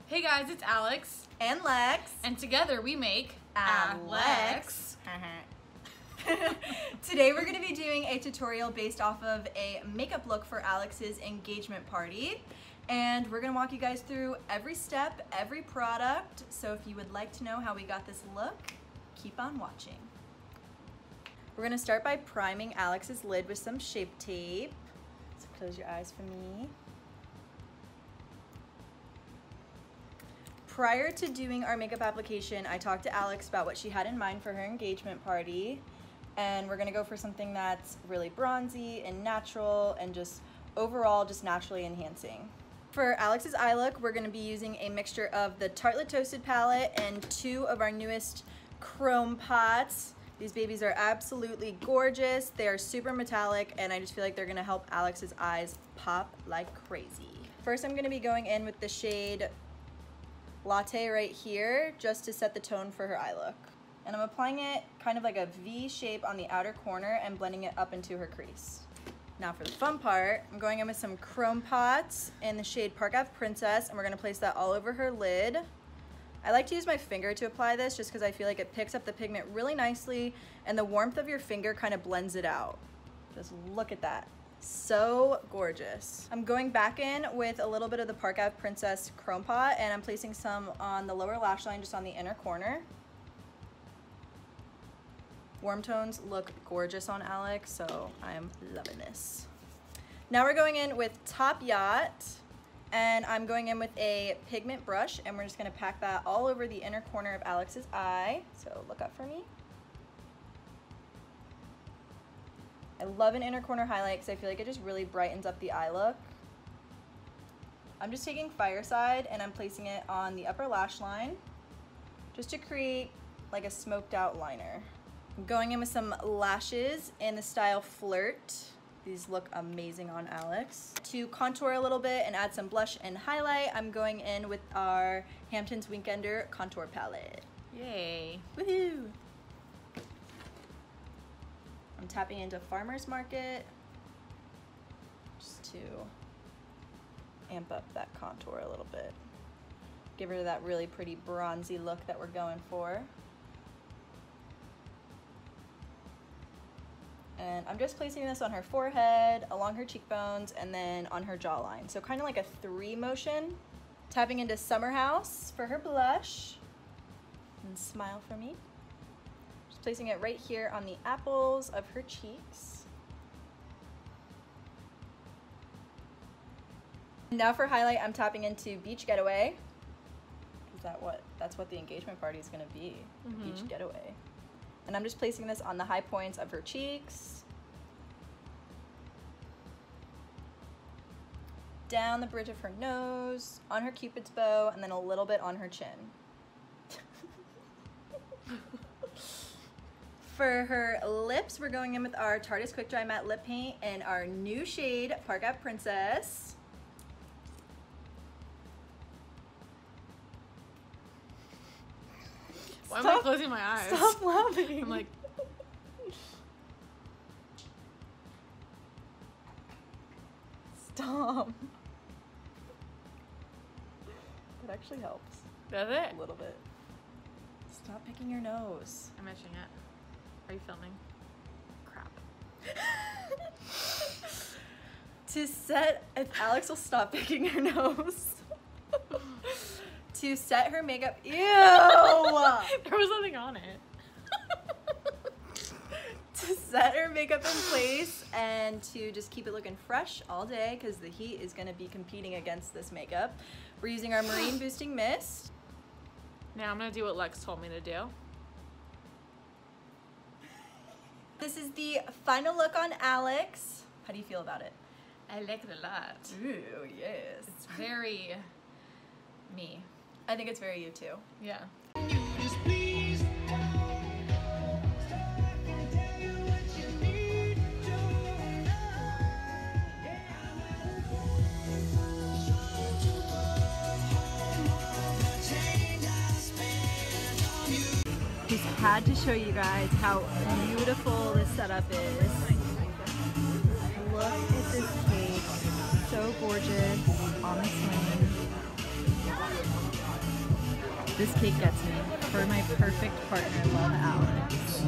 Hey guys, it's Alex and Lex, and together we make Alex. Today we're going to be doing a tutorial based off of a makeup look for Alex's engagement party, and we're going to walk you guys through every step, every product. So if you would like to know how we got this look, keep on watching. We're going to start by priming Alex's lid with some Shape Tape. So close your eyes for me. Prior to doing our makeup application, I talked to Alex about what she had in mind for her engagement party, and we're gonna go for something that's really bronzy and natural and just overall just naturally enhancing. For Alex's eye look, we're gonna be using a mixture of the Tartelette Toasted palette and 2 of our newest chrome pots. These babies are absolutely gorgeous. They are super metallic, and I just feel like they're gonna help Alex's eyes pop like crazy. First, I'm gonna be going in with the shade Latte right here, just to set the tone for her eye look. And I'm applying it kind of like a V shape on the outer corner and blending it up into her crease. Now for the fun part, I'm going in with some chrome pots in the shade Park Ave Princess, and we're gonna place that all over her lid. I like to use my finger to apply this just because I feel like it picks up the pigment really nicely, and the warmth of your finger kind of blends it out. Just look at that. So gorgeous. I'm going back in with a little bit of the Park Ave Princess Chrome Pot, and I'm placing some on the lower lash line, just on the inner corner. Warm tones look gorgeous on Alex, so I'm loving this. Now we're going in with Top Yacht, and I'm going in with a pigment brush, and we're just gonna pack that all over the inner corner of Alex's eye, so look up for me. I love an inner corner highlight because I feel like it just really brightens up the eye look. I'm just taking Fireside and I'm placing it on the upper lash line just to create like a smoked out liner. I'm going in with some lashes in the style Flirt. These look amazing on Alex. To contour a little bit and add some blush and highlight, I'm going in with our Hamptons Weekender contour palette. Yay. Woohoo! I'm tapping into Farmer's Market just to amp up that contour a little bit. Give her that really pretty bronzy look that we're going for. And I'm just placing this on her forehead, along her cheekbones, and then on her jawline. So kind of like a 3 motion. Tapping into Summer House for her blush. And smile for me. Placing it right here on the apples of her cheeks. Now for highlight, I'm tapping into Beach Getaway. That's what the engagement party is gonna be, Beach Getaway. And I'm just placing this on the high points of her cheeks. Down the bridge of her nose, on her Cupid's bow, and then a little bit on her chin. For her lips, we're going in with our Tarte Quick Dry Matte Lip Paint and our new shade, Park Ave Princess. Why am I closing my eyes? Stop laughing. I'm like... Stop. That actually helps. Does it? A little bit. Stop picking your nose. I'm itching it. Are you filming? Crap. To set, if Alex will stop picking her nose. To set her makeup, ew! There was nothing on it. To set her makeup in place and to just keep it looking fresh all day, because the heat is gonna be competing against this makeup. We're using our Marine Boosting Mist. Now I'm gonna do what Lex told me to do. This is the final look on Alex. How do you feel about it? I like it a lot. Ooh, yes. It's very me. I think it's very you too. Yeah. Just had to show you guys how beautiful this setup is. Look at this cake, so gorgeous on the swing. This cake gets me for my perfect partner, love Alex.